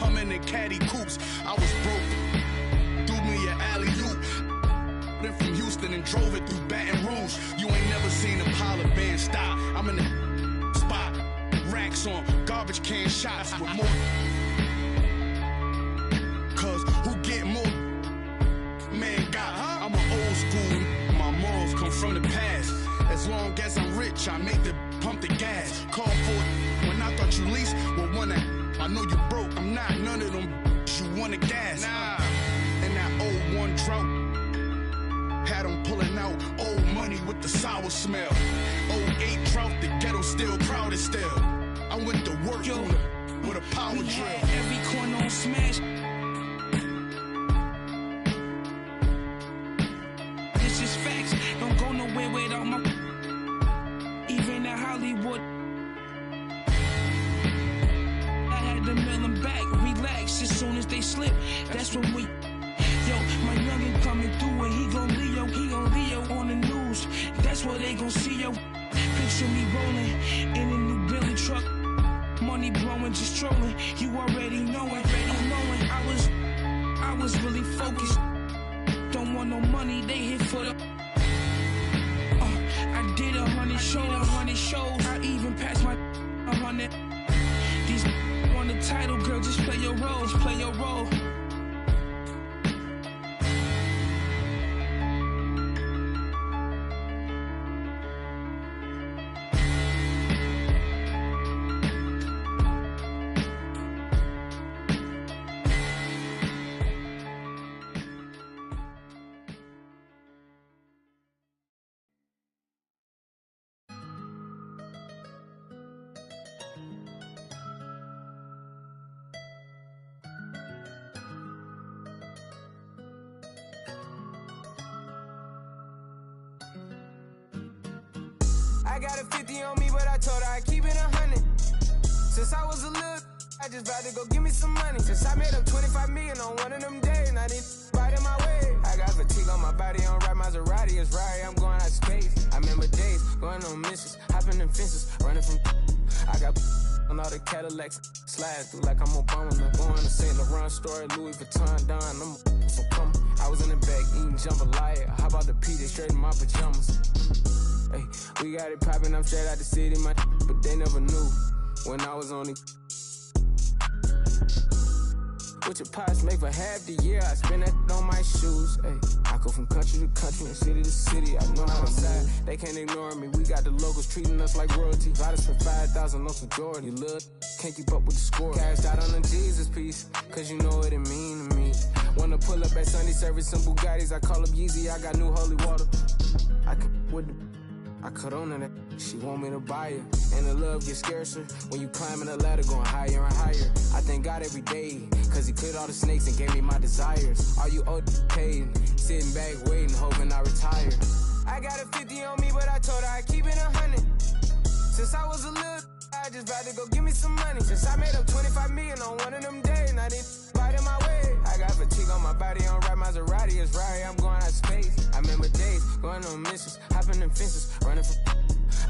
come in the caddy coops. I was broke, threw me an alley-oop. Then from Houston and drove it through Baton Rouge. You ain't never seen a pile of band stop. I'm in the spot, racks on garbage can shots with more. Cause who get more? Man got, I'm an old school. My morals come from the past. As long as I'm rich, I make the pump the gas. Call for it when I thought you leased. Well, one that I know you broke. I'm not none of them. You want the gas? Nah. And that 01 drought had them pulling out old money with the sour smell. 08 drought, the ghetto still crowded still. I went to work with a power drill. Every corner on smash. This is facts. Don't go nowhere without my. Even in Hollywood, I had to mail them back. Relax as soon as they slip. That's when we. Yo, my youngin' coming through and he gon' Leo on the news. That's what they gon' see, yo. Picture me rolling in a new Billy truck. Money blowing, just trolling. You already knowin'. I was really focused. Don't want no money, they hit for the. I did 100 shows. I even passed my 100. These on the title, girl, just play your role. I got a 50 on me, but I told her I'd keep it 100. Since I was a little, I just vowed to go give me some money. Since I made up 25 million on one of them days, and I didn't bite in my way. I got fatigue on my body, on ride Maserati, it's Rari, I'm going out of space. I remember days, going on missions, hopping in fences, running from. I got on all the Cadillacs, slide through like I'm Obama. I'm going to St. Laurent store, Louis Vuitton, Don, I'm so come. I was in the back eating jambalaya. How about the P? They straight in my pajamas. Hey, we got it poppin', I'm straight out the city, my but they never knew when I was only. What your pots make for half the year, I spend that on my shoes. Hey, I go from country to country and city to city, I know how to side. They can't ignore me, we got the locals treating us like royalty. Got us for 5,000 on some Jordan. You look, can't keep up with the score. Cashed out on the Jesus piece, cause you know what it mean to me. Wanna pull up at Sunday service, some Bugattis, I call up Yeezy, I got new holy water. I can with the. I cut on that, she want me to buy her. And the love gets scarcer when you climbing the ladder, going higher and higher. I thank God every day, cause he cleared all the snakes and gave me my desires. Are you paid? Sitting back waiting, hoping I retire. I got a 50 on me, but I told her I'd keep it 100. Since I was a little, I just vowed to go give me some money. Since I made up 25 million on one of them days, and I didn't bite in my way. I got fatigue on my body, on ride Maserati, it's Rari, I'm going out of space. I remember days, going on missions, hopping in fences, running from.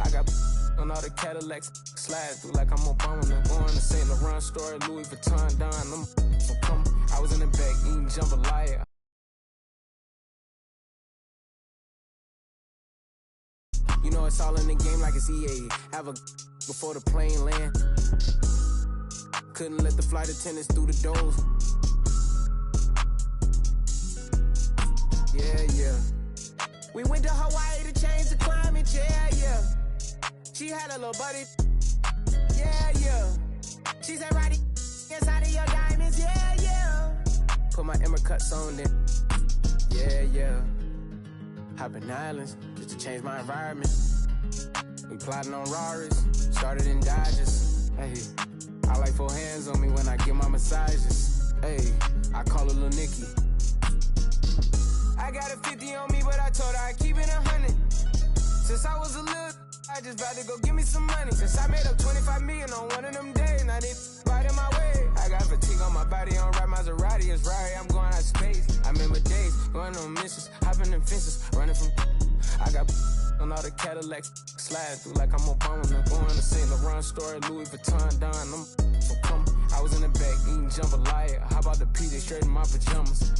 I got on all the Cadillacs, slide through like I'm Obama. I'm going to St. Laurent store, Louis Vuitton, Don, I'm so come. I was in the back eating jambalaya. You know it's all in the game like it's EA. Have a before the plane land. Couldn't let the flight attendants through the doors. Yeah. We went to Hawaii to change the climate, yeah. She had a little buddy, yeah. She said, Roddy, inside of your diamonds, yeah. Put my Emma cuts on then, yeah. Hopping islands, just to change my environment. We plotting on Raris, started in Dodgers. Hey, I like 4 hands on me when I get my massages. Hey, I call her Lil Nicky. I got a 50 on me, but I told her I'd keep it 100. Since I was a little, I just vowed to go give me some money. Since I made up 25 million on one of them days, and I didn't bite in my way. I got fatigue on my body, on ride Maserati, it's Rari, I'm going out of space. I remember days, going on missions, hopping in fences, running from. I got on all the Cadillacs, slide through like I'm Obama. I'm going to St. Laurent store, Louis Vuitton, Don, I'm so come. I was in the back eating jambalaya. How about the P, they straight in my pajamas.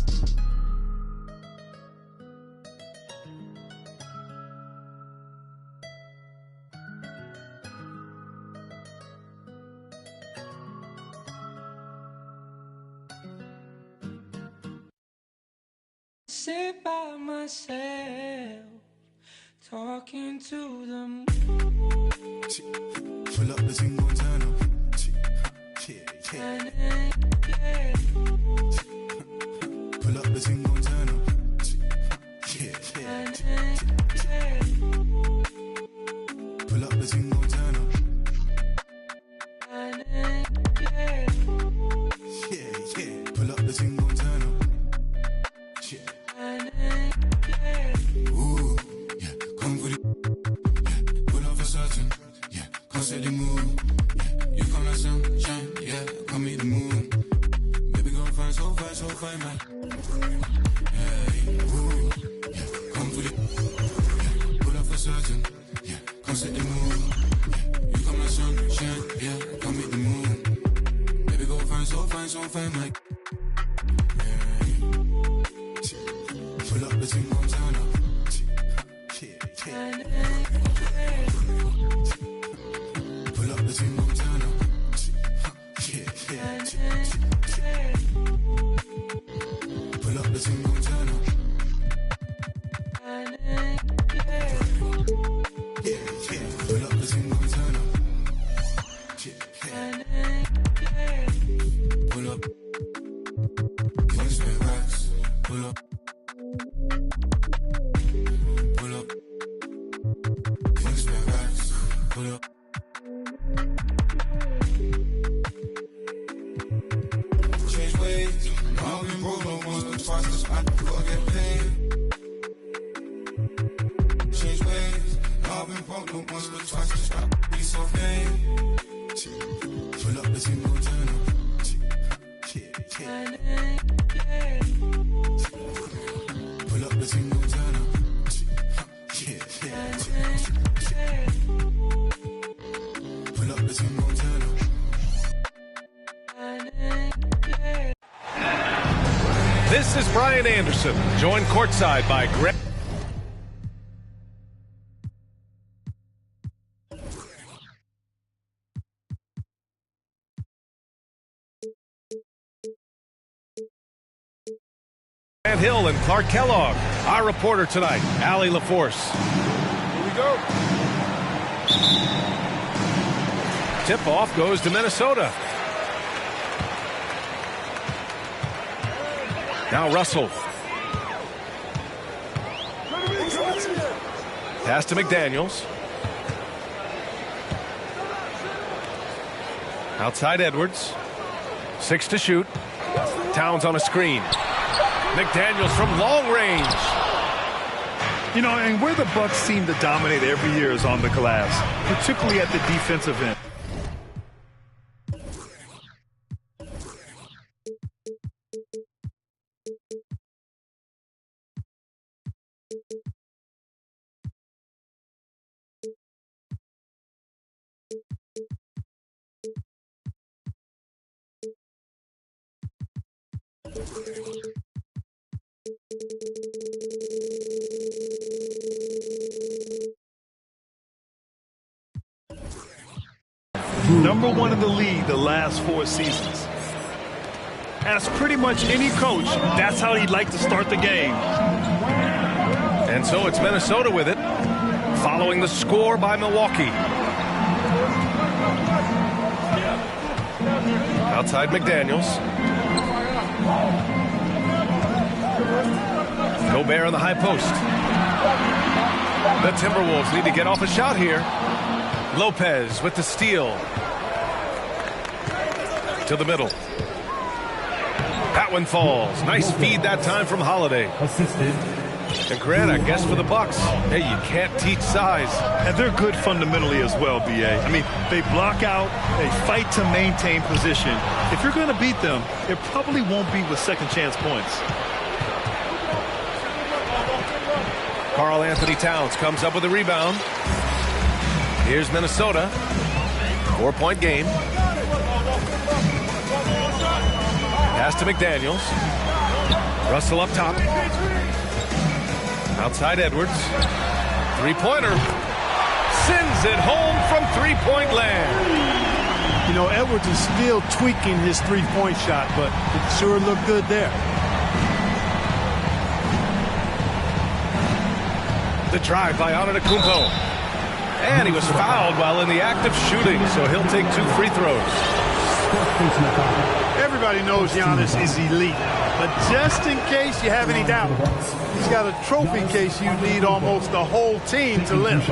Sit by myself, talking to the moon. Pull up the single turn up. Yeah. Pull up the single turn up. Yeah. Pull up the single turn up. Yeah. Pull up the single turn up. Ooh, yeah, come for the, yeah, pull up for certain, yeah, come set the mood, yeah, you come like sunshine, yeah, come meet the moon, baby go fine, so fine, man, hey, ooh, yeah, come for the, yeah, pull up for certain, yeah, come set the mood, yeah, you come like sunshine, yeah, come meet the moon, baby go fine, so fine, man. Pull up the single turn up. Pull up the single turn up. Pull up the single turn up. Pull up the single turn up. Pull up. Can't spend racks. Pull up. Pull up. Can't spend racks. Pull up. Change ways. I've been broke no once but twice. This I go get paid. Change ways. I've been broke no once but twice. This I be so paid. Pull up the single turn up. Pull up the single turn up. Pull up the single turn up. This is Brian Anderson, joined courtside by Greg. Hill and Clark Kellogg. Our reporter tonight, Allie LaForce. Here we go. Tip-off goes to Minnesota. Now Russell. Pass to McDaniels. Outside Edwards. 6 to shoot. Towns on a screen. McDaniels from long range. You know, and where the Bucks seem to dominate every year is on the glass, particularly at the defensive end. Number 1 in the league the last 4 seasons. Ask pretty much any coach, that's how he'd like to start the game. And so it's Minnesota with it, following the score by Milwaukee. Outside McDaniels. Gobert on the high post. The Timberwolves need to get off a shot here. Lopez with the steal. To the middle. That one falls. Nice feed that time from Holiday. Assisted. And Grant, I guess for the Bucks, hey, you can't teach size. And they're good fundamentally as well, B.A. I mean, they block out, they fight to maintain position. If you're going to beat them, it probably won't be with second chance points. Karl Anthony Towns comes up with a rebound. Here's Minnesota. 4-point game. to McDaniels. Russell up top. Outside Edwards. Three-pointer. Sends it home from three-point land. You know, Edwards is still tweaking his three-point shot, but it sure looked good there. The drive by Antetokounmpo. And he was fouled while in the act of shooting, so he'll take 2 free throws. Everybody knows Giannis is elite, but just in case you have any doubt, he's got a trophy case you need almost the whole team to lift.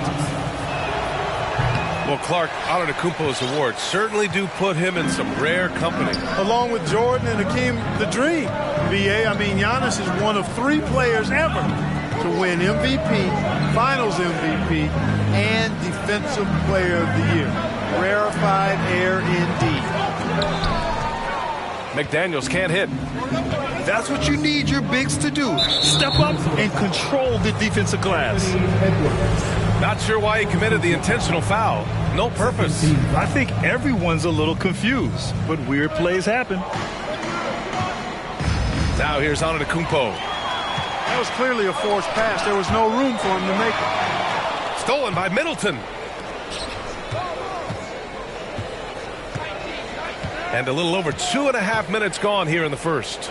Well, Clark, Antetokounmpo's awards certainly do put him in some rare company. Along with Jordan and Hakeem the Dream. BA, I mean, Giannis is one of 3 players ever to win MVP, Finals MVP, and Defensive Player of the Year. Rarefied air indeed. McDaniels can't hit. That's what you need your bigs to do. Step up and control the defensive glass. Not sure why he committed the intentional foul. No purpose. I think everyone's a little confused, but weird plays happen. Now here's Antetokounmpo. That was clearly a forced pass. There was no room for him to make it. Stolen by Middleton. And a little over 2.5 minutes gone here in the first.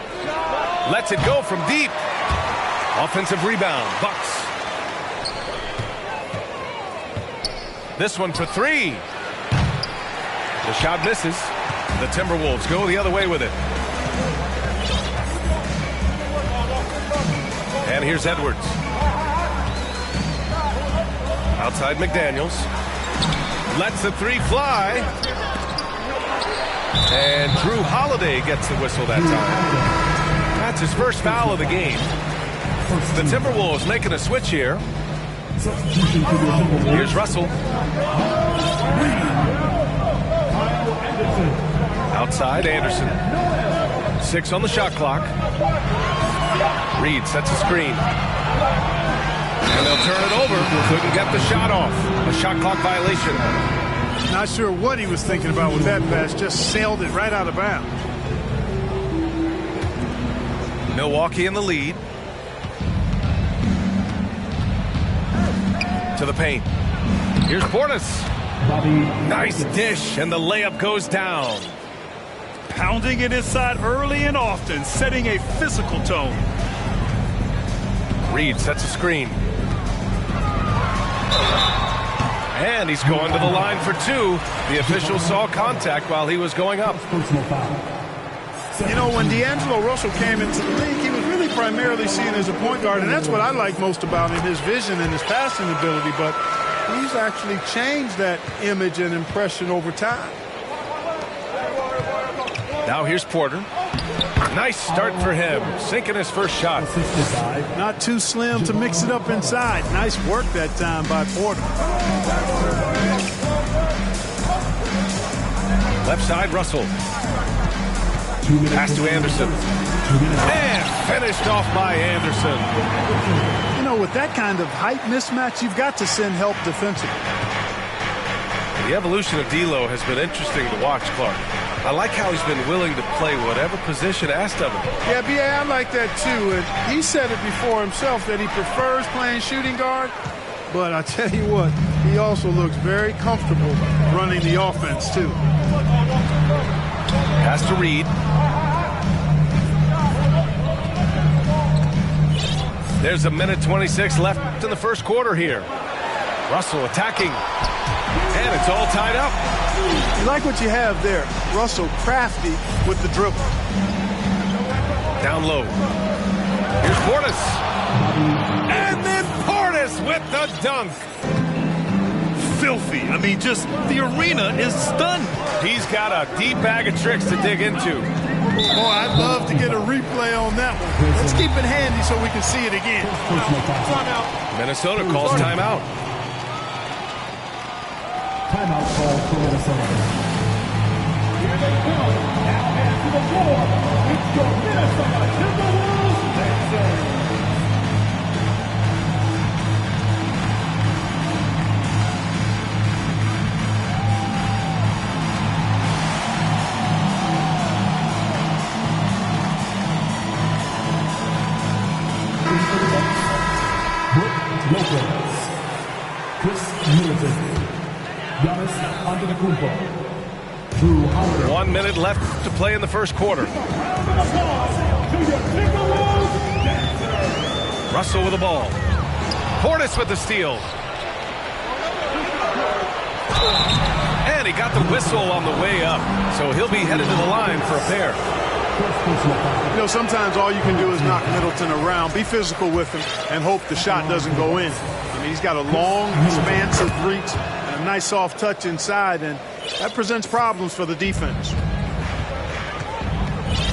Lets it go from deep. Offensive rebound. Bucks. This one for 3. The shot misses. The Timberwolves go the other way with it. And here's Edwards. Outside McDaniels. Lets the 3 fly. And Drew Holiday gets the whistle that time. That's his first foul of the game. The Timberwolves making a switch here. Here's Russell. Outside Anderson. 6 on the shot clock. Reed sets a screen. And they'll turn it over. Couldn't get the shot off. A shot clock violation. Not sure what he was thinking about with that pass. Just sailed it right out of bounds. Milwaukee in the lead. To the paint. Here's Portis. Nice dish, and the layup goes down. Pounding it inside early and often, setting a physical tone. Reed sets a screen. And he's going to the line for 2. The official saw contact while he was going up. You know, when D'Angelo Russell came into the league, he was really primarily seen as a point guard, and that's what I like most about him, his vision and his passing ability. But he's actually changed that image and impression over time. Now here's Porter. Nice start for him, sinking his first shot. Not too slim to mix it up inside. Nice work that time by Porter. Left side, Russell. Pass to Anderson. And finished off by Anderson. You know, with that kind of height mismatch, you've got to send help defensively. The evolution of D'Lo has been interesting to watch, Clark. I like how he's been willing to play whatever position asked of him. Yeah, B.A., I like that too. And he said it before himself that he prefers playing shooting guard. But I tell you what, he also looks very comfortable running the offense too. Pass to Reed. There's a minute 26 left in the first quarter here. Russell attacking. And it's all tied up. You like what you have there. Russell crafty with the dribble. Down low. Here's Portis. And then Portis with the dunk. Filthy. I mean, just the arena is stunned. He's got a deep bag of tricks to dig into. Boy, I'd love to get a replay on that one. Let's keep it handy so we can see it again. Minnesota calls timeout. Timeout call for Minnesota. Here they come. Now head to the floor. It's your Minnesota Timberwolves dancers. Antetokounmpo. Drew Holiday. 1 minute left to play in the first quarter. Russell with the ball. Portis with the steal. And he got the whistle on the way up, so he'll be headed to the line for a pair. You know, sometimes all you can do is knock Middleton around, be physical with him, and hope the shot doesn't go in. I mean, he's got a long, expansive reach and a nice soft touch inside, and that presents problems for the defense.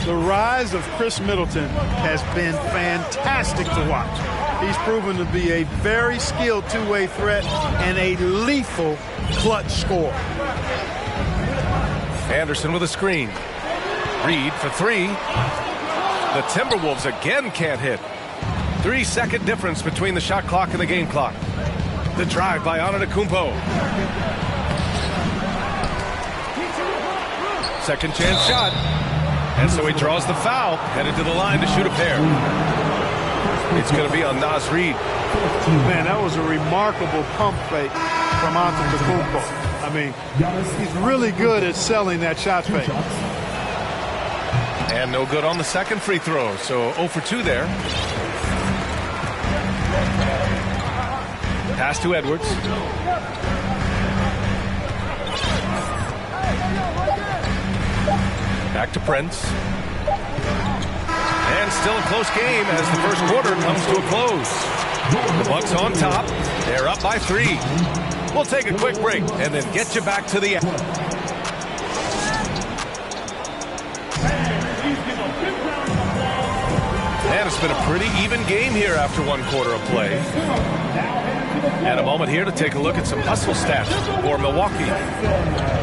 The rise of Chris Middleton has been fantastic to watch. He's proven to be a very skilled two-way threat and a lethal clutch scorer. Anderson with a screen. Reed for three. The Timberwolves again can't hit. 3-second difference between the shot clock and the game clock. The drive by Antetokounmpo. Second chance shot. And so he draws the foul, headed to the line to shoot a pair. It's going to be on Naz Reid. Man, that was a remarkable pump fake from Antetokounmpo. I mean, he's really good at selling that shot fake. And no good on the second free throw, so 0 for 2 there. Pass to Edwards. Back to Prince. And still a close game as the first quarter comes to a close. The Bucks on top. They're up by 3. We'll take a quick break and then get you back to the... And it's been a pretty even game here after 1 quarter of play. And a moment here to take a look at some hustle stats for Milwaukee.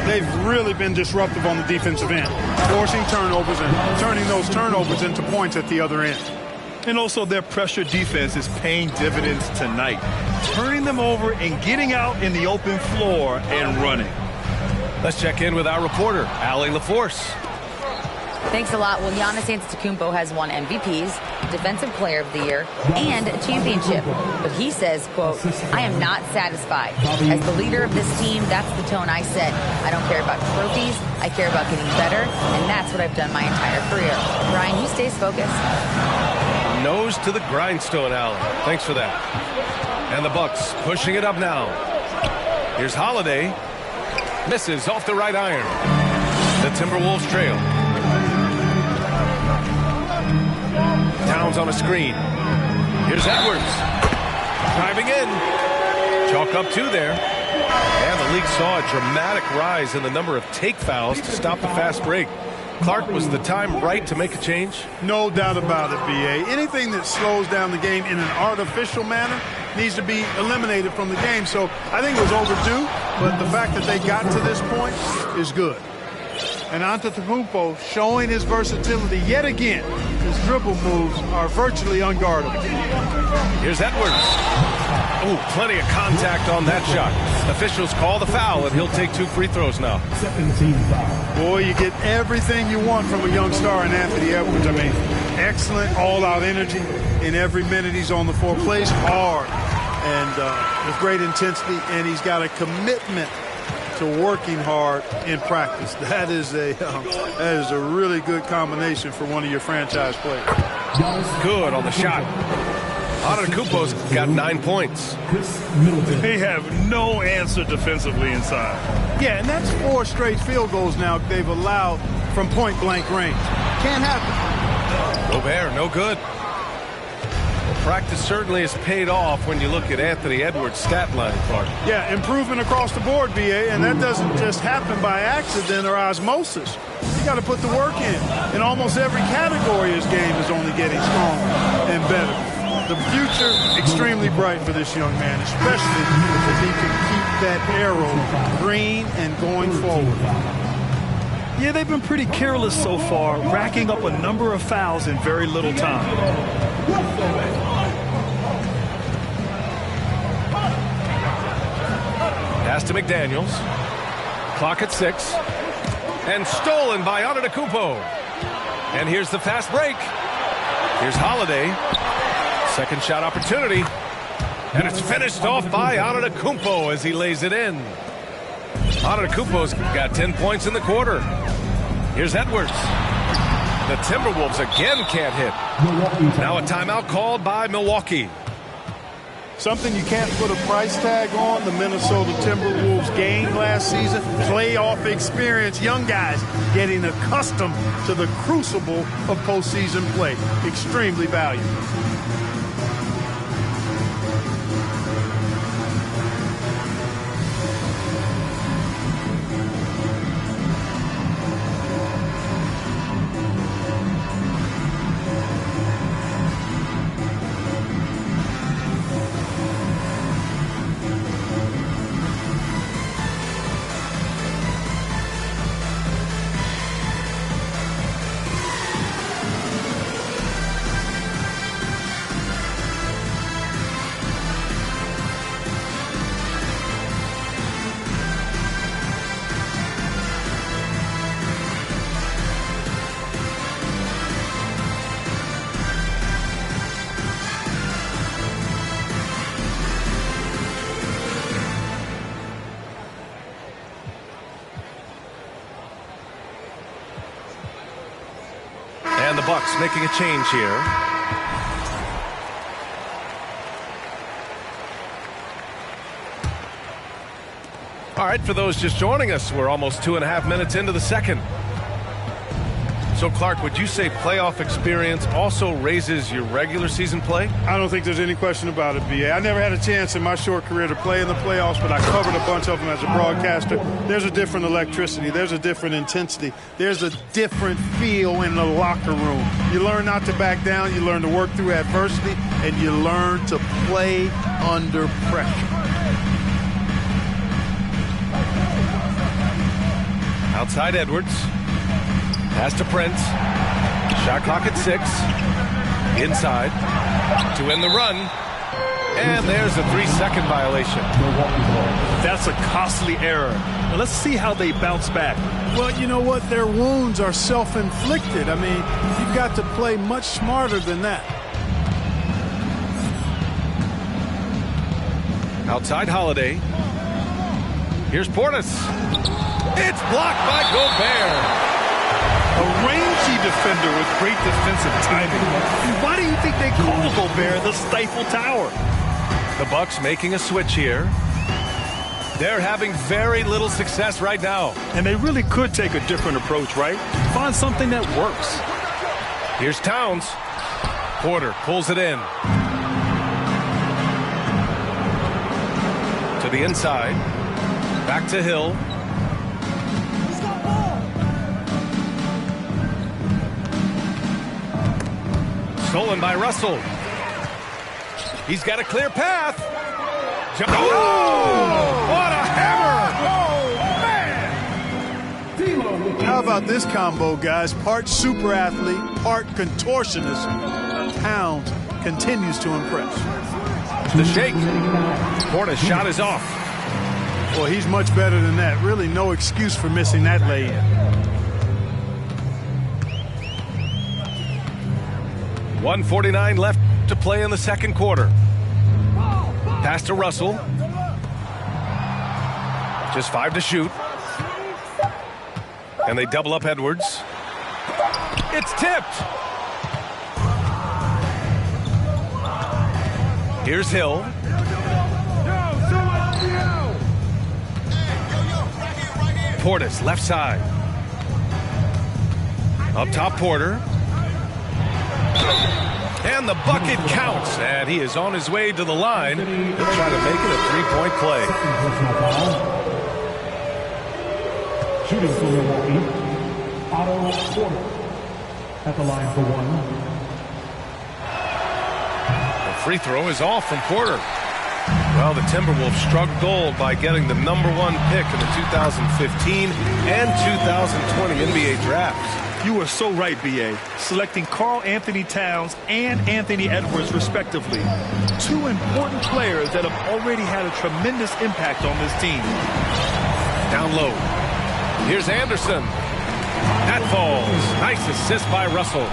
They've really been disruptive on the defensive end, forcing turnovers and turning those turnovers into points at the other end. And also their pressure defense is paying dividends tonight, turning them over and getting out in the open floor and running. Let's check in with our reporter, Allie LaForce. Thanks a lot. Well, Giannis Antetokounmpo has won MVPs, Defensive Player of the Year, and a championship. But he says, quote, I am not satisfied. As the leader of this team, that's the tone I set. I don't care about trophies. I care about getting better, and that's what I've done my entire career. Brian, he stays focused. Nose to the grindstone, Allen. Thanks for that. And the Bucks pushing it up now. Here's Holiday. Misses off the right iron. The Timberwolves trail. Towns on a screen. Here's Edwards. Driving in. Chalk up 2 there. And the league saw a dramatic rise in the number of take fouls to stop the fast break. Clark, was the time right to make a change? No doubt about it, B.A. Anything that slows down the game in an artificial manner needs to be eliminated from the game. So I think it was overdue, but the fact that they got to this point is good. And Antetokounmpo showing his versatility yet again. His dribble moves are virtually unguardable. Here's Edwards. Oh, plenty of contact on that shot. Officials call the foul, and he'll take 2 free throws now. Boy, you get everything you want from a young star in Anthony Edwards. I mean, excellent all-out energy in every minute he's on the floor. Plays hard and with great intensity, and he's got a commitment to working hard in practice. That is a really good combination for one of your franchise players. Good on the shot. Antetokounmpo's got 9 points. They have no answer defensively inside. Yeah, and that's 4 straight field goals now they've allowed from point-blank range. Can't happen. Gobert, no good. Practice certainly has paid off when you look at Anthony Edwards' stat line, Clark. Yeah, improvement across the board, B.A., and that doesn't just happen by accident or osmosis. You got to put the work in. In almost every category, his game is only getting stronger and better. The future, extremely bright for this young man, especially if he can keep that arrow green and going forward. Yeah, they've been pretty careless so far, racking up a number of fouls in very little time. Pass to McDaniels. Clock at 6. And stolen by Antetokounmpo. And here's the fast break. Here's Holiday. Second shot opportunity. And it's finished off by Antetokounmpo as he lays it in. Antetokounmpo's got 10 points in the quarter. Here's Edwards. The Timberwolves again can't hit. Now a timeout called by Milwaukee. Something you can't put a price tag on, the Minnesota Timberwolves gained last season. Playoff experience, young guys getting accustomed to the crucible of postseason play. Extremely valuable. And the Bucks making a change here. All right, for those just joining us, we're almost 2.5 minutes into the second. So, Clark, would you say playoff experience also raises your regular season play? I don't think there's any question about it, B.A. I never had a chance in my short career to play in the playoffs, but I covered a bunch of them as a broadcaster. There's a different electricity. There's a different intensity. There's a different feel in the locker room. You learn not to back down. You learn to work through adversity, and you learn to play under pressure. Outside Edwards. Pass to Prince. Shot clock at 6. Inside. To end the run. And there's a 3-second violation. That's a costly error. Now let's see how they bounce back. Well, you know what? Their wounds are self-inflicted. I mean, you've got to play much smarter than that. Outside Holiday. Here's Portis. It's blocked by Gobert. A rangy defender with great defensive timing. Why do you think they call Gobert the Stifle Tower? The Bucks making a switch here. They're having very little success right now. And they really could take a different approach, right? Find something that works. Here's Towns. Porter pulls it in. To the inside. Back to Hill. Stolen by Russell. He's got a clear path. Oh! What a hammer! Oh, man! How about this combo, guys? Part super athlete, part contortionist. Towns continues to impress. The shake. Porter's shot is off. Well, he's much better than that. Really no excuse for missing that lay-in. 1:49 left to play in the second quarter. Pass to Russell. Just 5 to shoot. And they double up Edwards. It's tipped. Here's Hill. Portis, left side. Up top, Porter. And the bucket counts, and he is on his way to the line. He'll try to make it a 3-point play. Shooting for Milwaukee, Otto Porter at the line for 1. The free throw is off from Porter. Well, the Timberwolves struck gold by getting the #1 pick in the 2015 and 2020 NBA drafts. You are so right, B.A. Selecting Karl Anthony Towns and Anthony Edwards, respectively. 2 important players that have already had a tremendous impact on this team. Down low. Here's Anderson. That falls. Nice assist by Russell.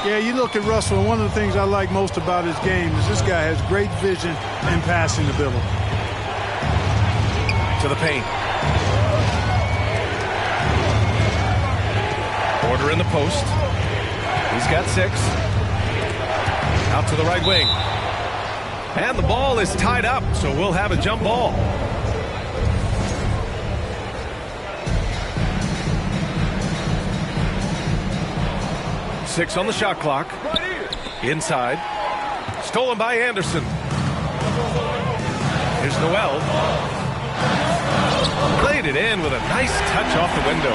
Yeah, you look at Russell, and one of the things I like most about his game is this guy has great vision and passing ability. To the paint. Porter in the post. He's got 6. Out to the right wing. And the ball is tied up, so we'll have a jump ball. Six on the shot clock. Inside. Stolen by Anderson. Here's Noel. Played it in with a nice touch off the window.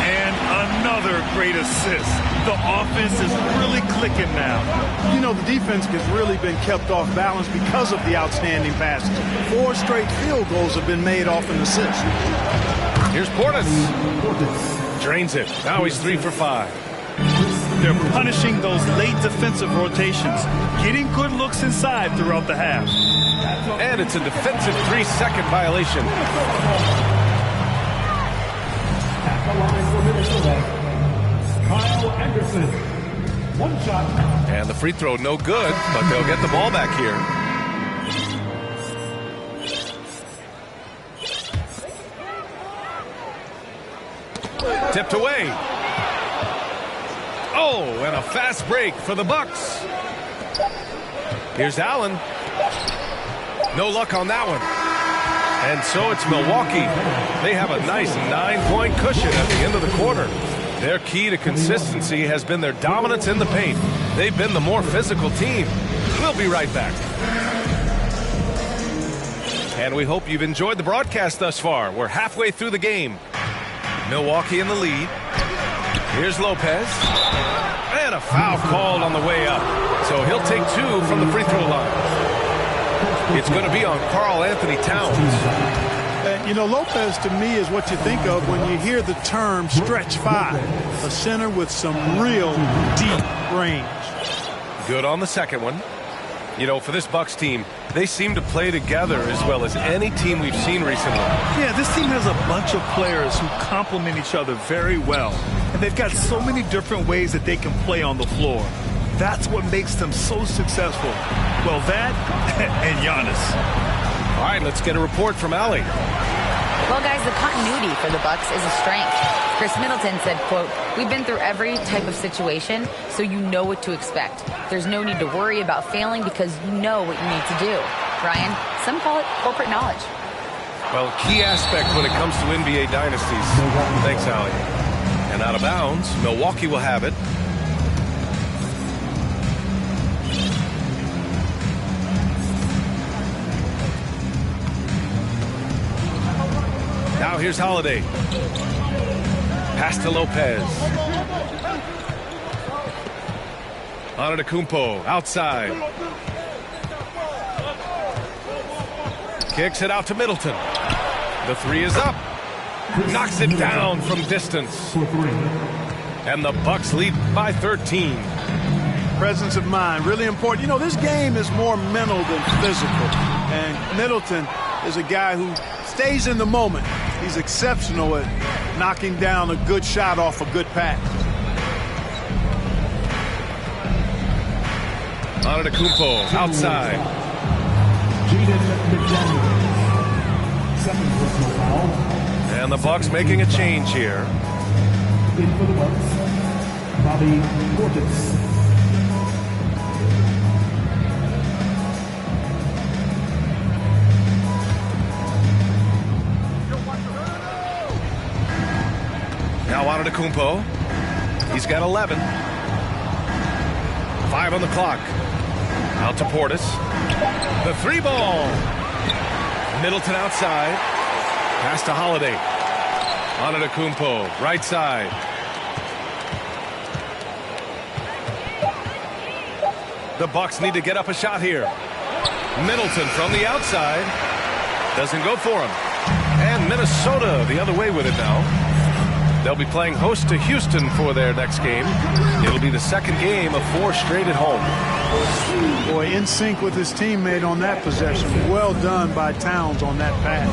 And another great assist. The offense is really clicking now. You know, the defense has really been kept off balance because of the outstanding passes. 4 straight field goals have been made off an assist. Here's Portis. Drains it. Now he's 3 for 5. They're punishing those late defensive rotations, getting good looks inside throughout the half. And it's a defensive 3-second violation. At the line for Minnesota, Kyle Anderson. 1 shot. And the free throw no good, but they'll get the ball back here. Tipped away. Oh, and a fast break for the Bucks. Here's Allen. No luck on that one. And so it's Milwaukee. They have a nice 9-point cushion at the end of the quarter. Their key to consistency has been their dominance in the paint. They've been the more physical team. We'll be right back. And we hope you've enjoyed the broadcast thus far. We're halfway through the game. Milwaukee in the lead. Here's Lopez. And a foul called on the way up. So he'll take 2 from the free throw line. It's going to be on Karl Anthony Towns. You know, Lopez to me is what you think of when you hear the term stretch 5. A center with some real deep range. Good on the second one. You know, for this Bucks team, they seem to play together as well as any team we've seen recently. Yeah, this team has a bunch of players who complement each other very well. And they've got so many different ways that they can play on the floor. That's what makes them so successful. Well, that and Giannis. All right, let's get a report from Allie. Well, guys, the continuity for the Bucks is a strength. Chris Middleton said, quote, "We've been through every type of situation, so you know what to expect. There's no need to worry about failing because you know what you need to do." Ryan, some call it corporate knowledge. Well, key aspect when it comes to NBA dynasties. Thanks, Allie. And out of bounds, Milwaukee will have it. Now here's Holiday. Pass to Lopez. Antetokounmpo outside. Kicks it out to Middleton. The 3 is up. Knocks it down from distance. And the Bucks lead by 13. Presence of mind, really important. You know, this game is more mental than physical. And Middleton is a guy who stays in the moment. He's exceptional at knocking down a good shot off a good pass. Antetokounmpo outside. And the Bucks making a change here. In for the Bucks, Bobby Portis. Now Antetokounmpo. He's got 11. 5 on the clock. Out to Portis. The 3 ball. Middleton outside. Pass to Holiday. Antetokounmpo, right side. The Bucks need to get up a shot here. Middleton from the outside. Doesn't go for him. And Minnesota the other way with it now. They'll be playing host to Houston for their next game. It'll be the second game of 4 straight at home. Boy, in sync with his teammate on that possession. Well done by Towns on that pass.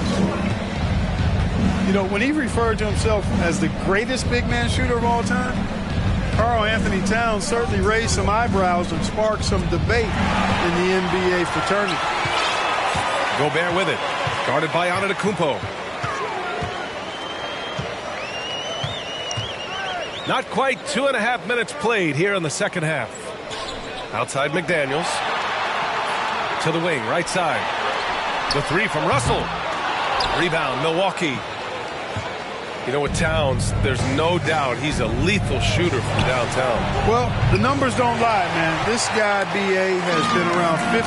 You know, when he referred to himself as the greatest big man shooter of all time, Karl Anthony Towns certainly raised some eyebrows and sparked some debate in the NBA fraternity. Gobert with it. Guarded by Antetokounmpo. Not quite 2.5 minutes played here in the second half. Outside McDaniels. To the wing, right side. The three from Russell. Rebound, Milwaukee. You know, with Towns, there's no doubt he's a lethal shooter from downtown. Well, the numbers don't lie, man. This guy, B.A., has been around 50,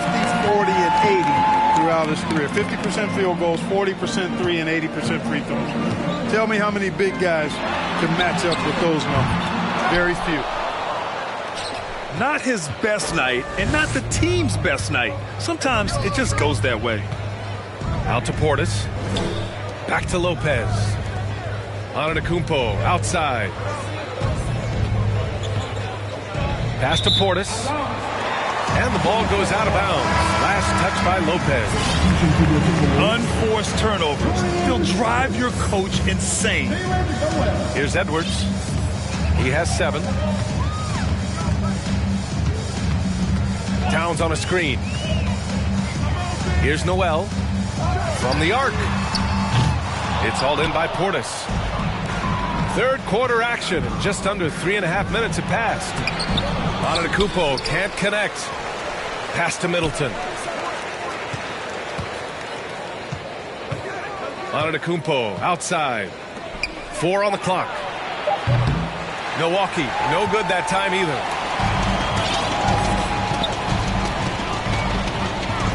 40, and 80 throughout his career. 50% field goals, 40% three, and 80% free throws. Tell me how many big guys can match up with those numbers. Very few. Not his best night, and not the team's best night. Sometimes it just goes that way. Out to Portis. Back to Lopez. Antetokounmpo outside. Pass to Portis. And the ball goes out of bounds. Last touch by Lopez. Unforced turnovers. They'll drive your coach insane. Here's Edwards. He has 7. Towns on a screen. Here's Noel from the arc. It's hauled in by Portis. Third quarter action. Just under 3.5 minutes have passed. Antetokounmpo can't connect. Pass to Middleton. Antetokounmpo outside. 4 on the clock. Milwaukee, no good that time either.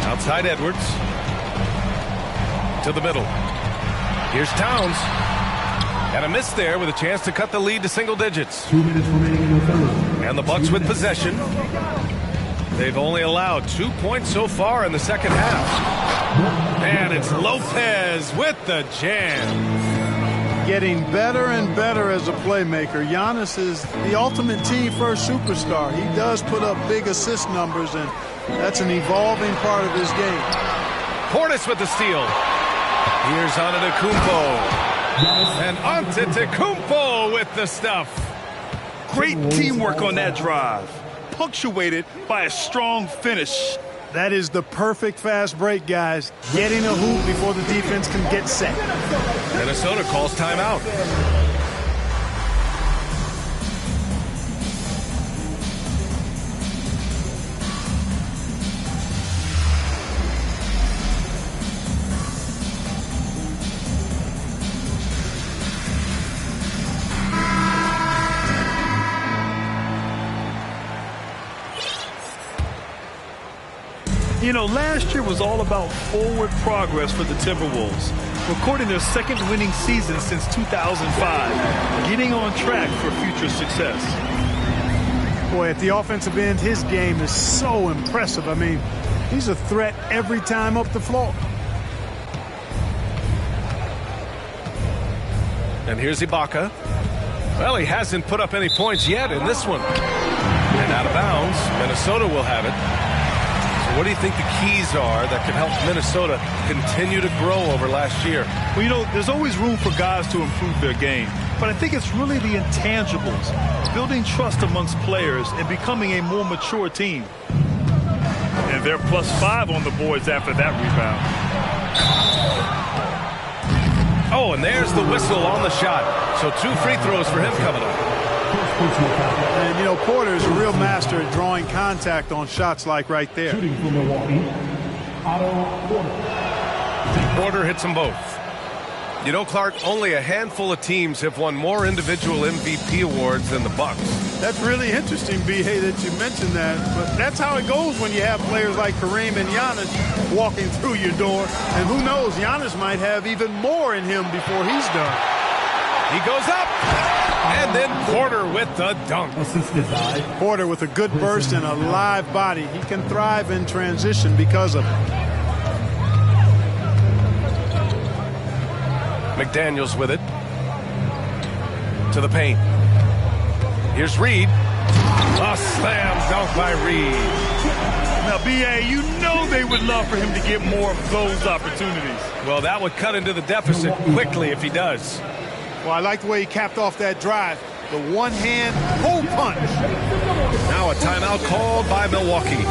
Outside Edwards. To the middle. Here's Towns. And a miss there with a chance to cut the lead to single digits. 2 minutes remaining in the third. And the Bucks with possession. They've only allowed 2 points so far in the second half. And it's Lopez with the jam. Getting better and better as a playmaker. Giannis is the ultimate team-first superstar. He does put up big assist numbers, and that's an evolving part of his game. Portis with the steal. Here's Antetokounmpo. And Antetokounmpo with the stuff. Great teamwork on that drive, punctuated by a strong finish. That is the perfect fast break, guys. Getting a hoop before the defense can get set. Minnesota calls timeout. You know, last year was all about forward progress for the Timberwolves, recording their second winning season since 2005, getting on track for future success. Boy, at the offensive end, his game is so impressive. I mean, he's a threat every time up the floor. And here's Ibaka. Well, he hasn't put up any points yet in this one. And out of bounds, Minnesota will have it. What do you think the keys are that can help Minnesota continue to grow over last year? Well, you know, there's always room for guys to improve their game. But I think it's really the intangibles, building trust amongst players and becoming a more mature team. And they're +5 on the boards after that rebound. Oh, and there's the whistle on the shot. So 2 free throws for him coming up. And, you know, Porter is a real master at drawing contact on shots like right there. Shooting for Milwaukee, Otto Porter. Porter hits them both. You know, Clark, only a handful of teams have won more individual MVP awards than the Bucks. That's really interesting, B.A., that you mentioned that. But that's how it goes when you have players like Kareem and Giannis walking through your door. And who knows, Giannis might have even more in him before he's done. He goes up. And then Porter with the dunk. Assisted by Porter with a good burst and a live body. He can thrive in transition because of it. McDaniels with it. To the paint. Here's Reed. A slam dunk by Reed. Now, B.A., you know they would love for him to get more of those opportunities. Well, that would cut into the deficit quickly if he does. Well, I like the way he capped off that drive. The one-hand hole punch. Now a timeout called by Milwaukee.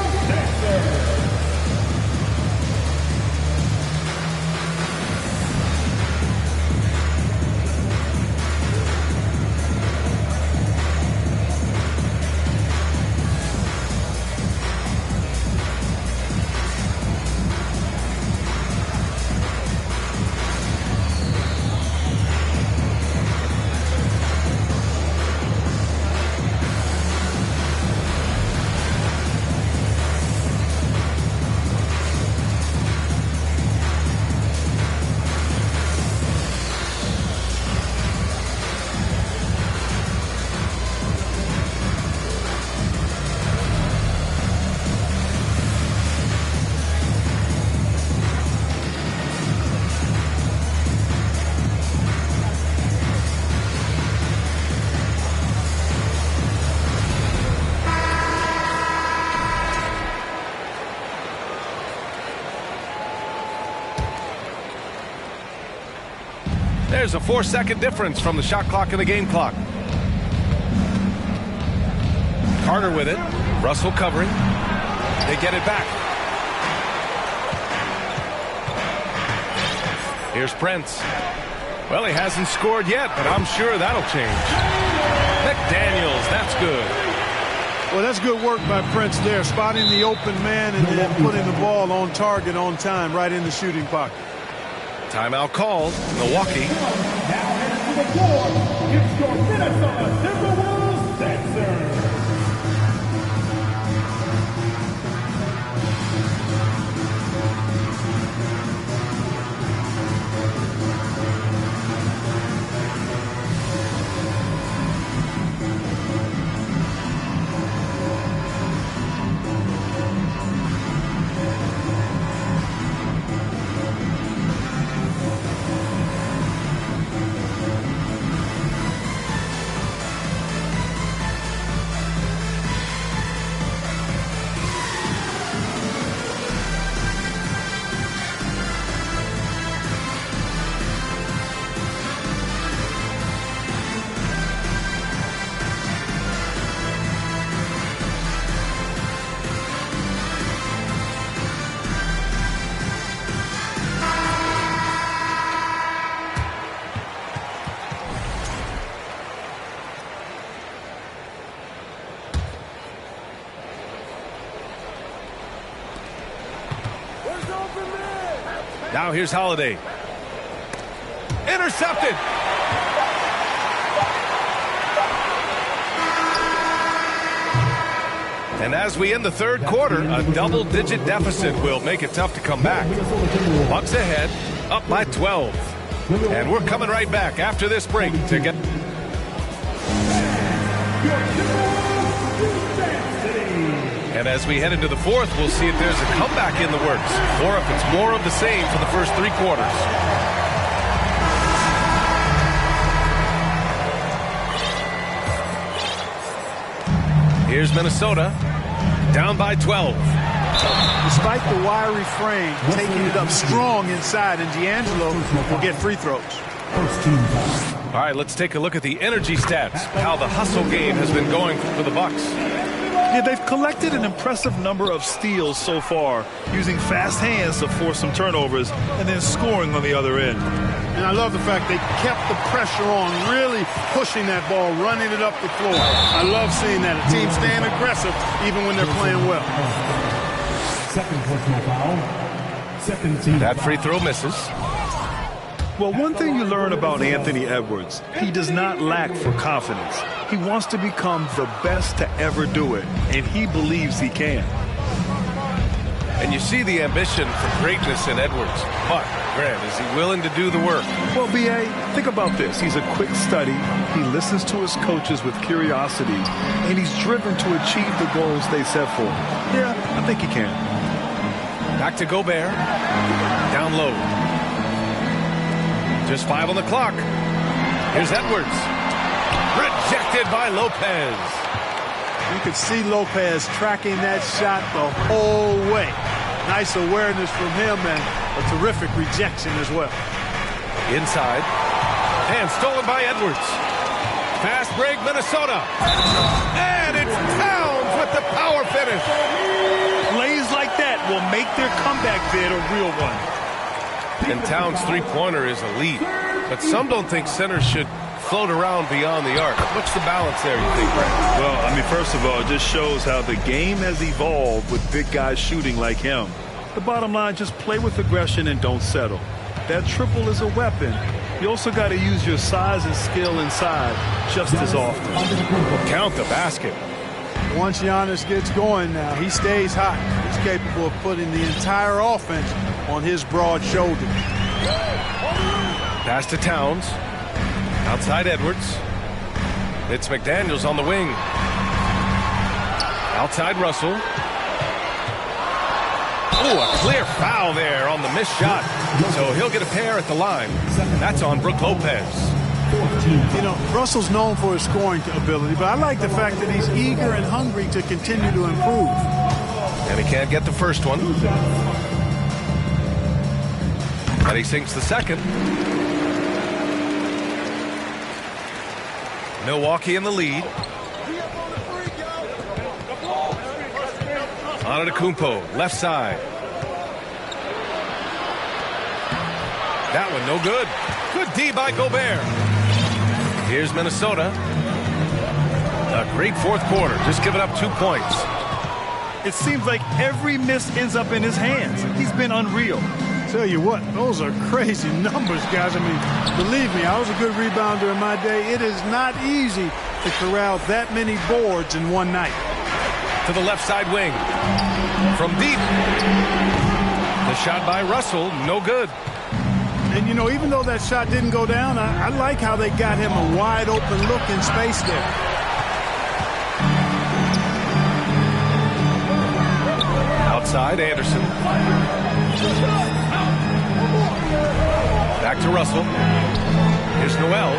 There's a 4-second difference from the shot clock and the game clock. Carter with it. Russell covering. They get it back. Here's Prince. Well, he hasn't scored yet, but I'm sure that'll change. McDaniels, that's good. Well, that's good work by Prince there, spotting the open man and then putting the ball on target on time, right in the shooting pocket. Timeout called. Milwaukee. Now heading to the floor, it's your Minnesota Timberwolves Sixers. Now here's Holiday. Intercepted. And as we end the third quarter, a double-digit deficit will make it tough to come back. Bucks ahead, up by 12. And we're coming right back after this break to get... And as we head into the fourth, we'll see if there's a comeback in the works, or if it's more of the same for the first three quarters. Here's Minnesota, down by 12. Despite the wiry frame, taking it up strong inside, and D'Angelo will get free throws. All right, let's take a look at the energy stats, how the hustle game has been going for the Bucks. Yeah, they've collected an impressive number of steals so far, using fast hands to force some turnovers and then scoring on the other end. And I love the fact they kept the pressure on, really pushing that ball, running it up the floor. I love seeing that. A team staying aggressive even when they're playing well. Second personal foul. Second team. That free throw misses. Well, one thing you learn about Anthony Edwards, he does not lack for confidence. He wants to become the best to ever do it, and he believes he can. And you see the ambition for greatness in Edwards. But, Grant, is he willing to do the work? Well, B.A., think about this. He's a quick study. He listens to his coaches with curiosity, and he's driven to achieve the goals they set for him. Yeah, I think he can. Back to Gobert. Down low. Just 5 on the clock. Here's Edwards. Rejected by Lopez. You could see Lopez tracking that shot the whole way. Nice awareness from him and a terrific rejection as well. Inside. And stolen by Edwards. Fast break, Minnesota. And it's Towns with the power finish. Plays like that will make their comeback bid a real one. And Towns' three-pointer is elite. But some don't think centers should float around beyond the arc. What's the balance there, you think, Brent? Well, I mean, first of all, it just shows how the game has evolved with big guys shooting like him. The bottom line, just play with aggression and don't settle. That triple is a weapon. You also got to use your size and skill inside just as often. Count the basket. Once Giannis gets going now, he stays hot. He's capable of putting the entire offense on his broad shoulder. Pass to Towns. Outside Edwards. It's McDaniels on the wing. Outside Russell. Oh, a clear foul there on the missed shot. So he'll get a pair at the line. That's on Brook Lopez. You know, Russell's known for his scoring ability, but I like the fact that he's eager and hungry to continue to improve. And he can't get the first one. And he sinks the second. Milwaukee in the lead. Antetokounmpo, left side. That one no good. Good D by Gobert. Here's Minnesota. A great fourth quarter, just giving up 2 points. It seems like every miss ends up in his hands. He's been unreal. Tell you what, those are crazy numbers, guys. I mean, believe me, I was a good rebounder in my day. It is not easy to corral that many boards in one night. To the left side wing. From deep. The shot by Russell, no good. And, you know, even though that shot didn't go down, I like how they got him a wide open look in space there. Outside, Anderson. Back to Russell. Here's Noel.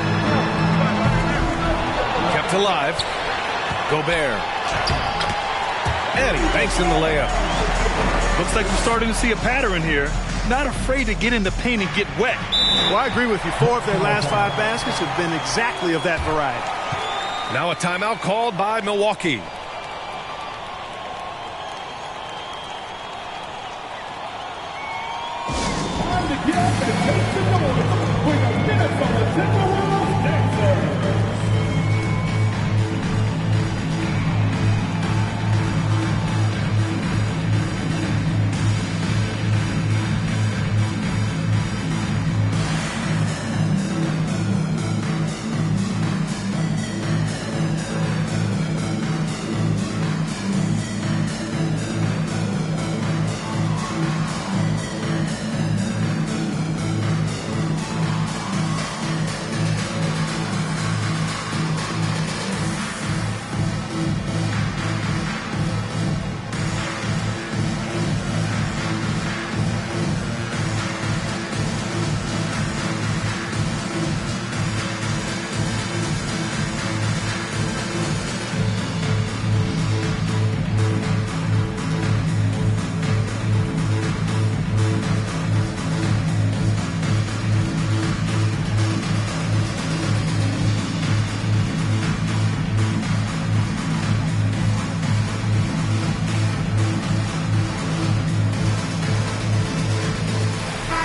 Kept alive. Gobert. And he banks in the layup. Looks like we're starting to see a pattern here. Not afraid to get in the paint and get wet. Well, I agree with you. 4 of their last 5 baskets have been exactly of that variety. Now a timeout called by Milwaukee. Time to get up and take some notice with the Minnesota Timberwolves dancers.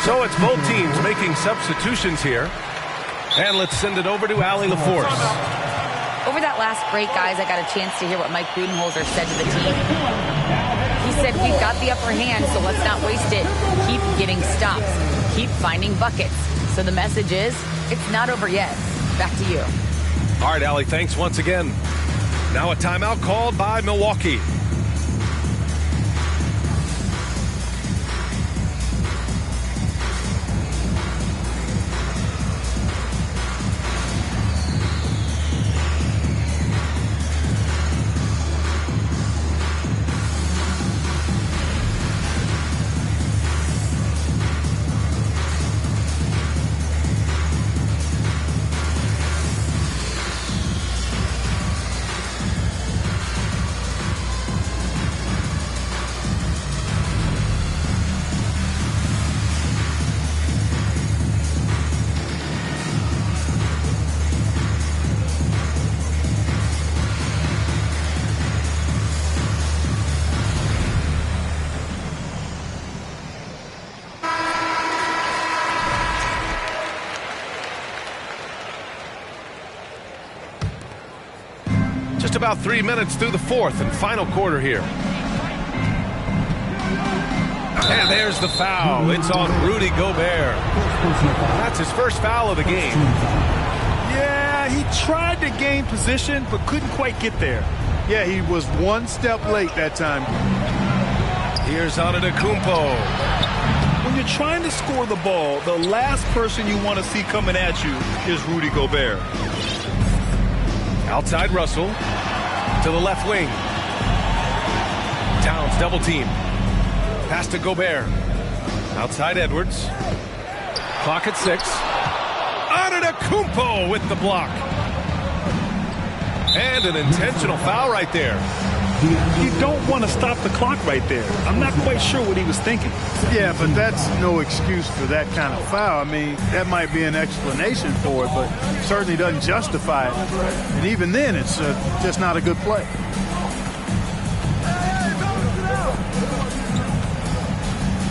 So it's both teams making substitutions here. And let's send it over to Allie LaForce. Over that last break, guys, I got a chance to hear what Mike Budenholzer said to the team. He said, we've got the upper hand, so let's not waste it. Keep getting stops. Keep finding buckets. So the message is, it's not over yet. Back to you. All right, Allie, thanks once again. Now a timeout called by Milwaukee. Just about 3 minutes through the fourth and final quarter here. And there's the foul. It's on Rudy Gobert. That's his first foul of the game. Yeah, he tried to gain position, but couldn't quite get there. Yeah, he was one step late that time. Here's Antetokounmpo. When you're trying to score the ball, the last person you want to see coming at you is Rudy Gobert. Outside Russell to the left wing. Towns double team. Pass to Gobert. Outside Edwards. Clock at 6. Antetokounmpo with the block. And an intentional foul right there. You don't want to stop the clock right there. I'm not quite sure what he was thinking. Yeah, but that's no excuse for that kind of foul. I mean, that might be an explanation for it, but certainly doesn't justify it. And even then, it's just not a good play.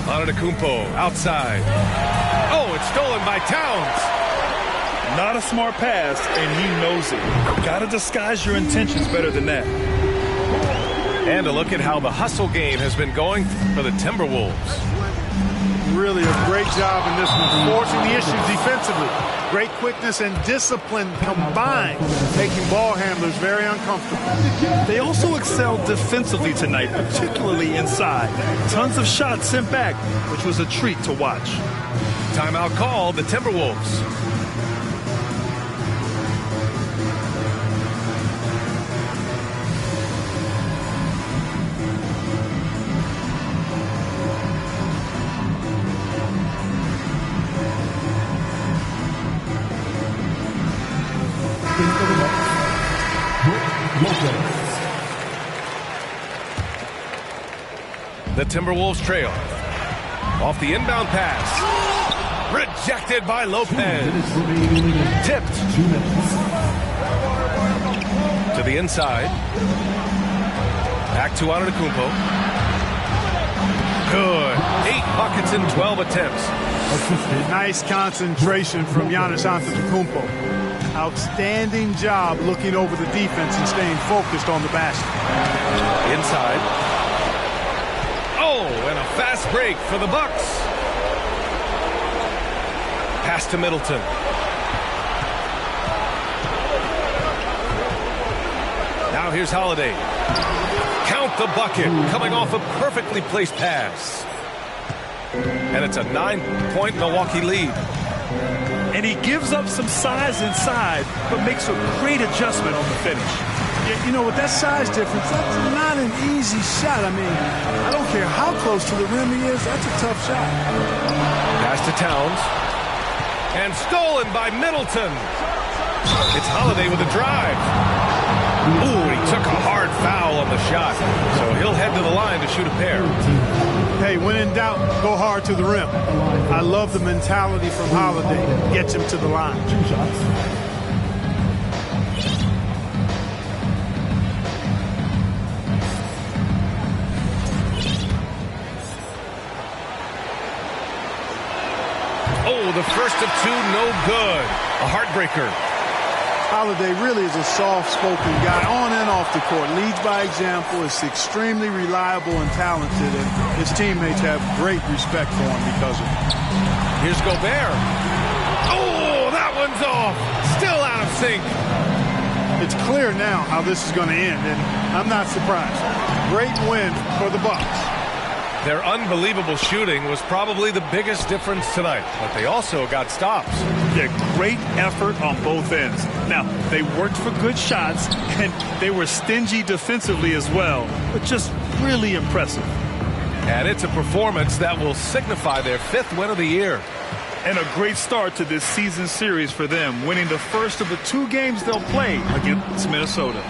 Antetokounmpo outside. Oh, it's stolen by Towns. Not a smart pass, and he knows it. Got to disguise your intentions better than that. And a look at how the hustle game has been going for the Timberwolves. Really a great job in this one, forcing the issues defensively. Great quickness and discipline combined, making ball handlers very uncomfortable. They also excelled defensively tonight, particularly inside. Tons of shots sent back, which was a treat to watch. Timeout called, the Timberwolves. The Timberwolves trail. Off the inbound pass. Rejected by Lopez. Tipped. To the inside. Back to Antetokounmpo. Good. 8 buckets in 12 attempts. Nice concentration from Giannis Antetokounmpo. Outstanding job looking over the defense and staying focused on the basket. Inside. Oh, and a fast break for the Bucks. Pass to Middleton. Now here's Holiday. Count the bucket, coming off a perfectly placed pass. And it's a 9-point Milwaukee lead. And he gives up some size inside, but makes a great adjustment on the finish. You know, with that size difference, that's not an easy shot. I mean, I don't care how close to the rim he is, that's a tough shot. Pass to Towns. And stolen by Middleton. It's Holiday with a drive. Ooh, he took a hard foul on the shot. So he'll head to the line to shoot a pair. Hey, when in doubt, go hard to the rim. I love the mentality from Holiday. Gets him to the line. 2 shots. Oh, the first of 2, no good. A heartbreaker. Holiday really is a soft-spoken guy on and off the court. Leads by example, is extremely reliable and talented, and his teammates have great respect for him because of it. Here's Gobert. Oh, that one's off. Still out of sync. It's clear now how this is going to end, and I'm not surprised. Great win for the Bucks. Their unbelievable shooting was probably the biggest difference tonight, but they also got stops. Yeah, great effort on both ends. Now, they worked for good shots, and they were stingy defensively as well, but just really impressive. And it's a performance that will signify their 5th win of the year. And a great start to this season series for them, winning the first of the 2 games they'll play against Minnesota.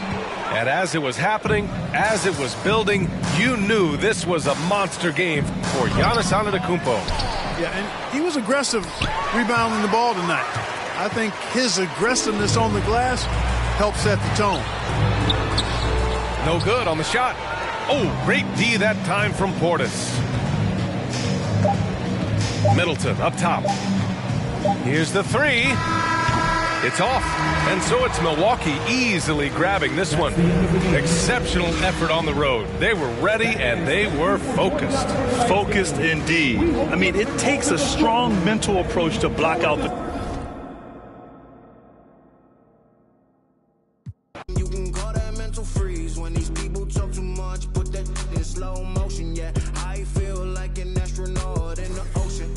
And as it was happening, as it was building, you knew this was a monster game for Giannis Antetokounmpo. Yeah, and he was aggressive rebounding the ball tonight. I think his aggressiveness on the glass helped set the tone. No good on the shot. Oh, great D that time from Portis. Middleton up top. Here's the 3. It's off, and so it's Milwaukee easily grabbing this one. Exceptional effort on the road. They were ready, and they were focused. Focused indeed. I mean, it takes a strong mental approach to block out the... You can call that mental freeze when these people talk too much, put that in slow motion, yeah. I feel like an astronaut in the ocean,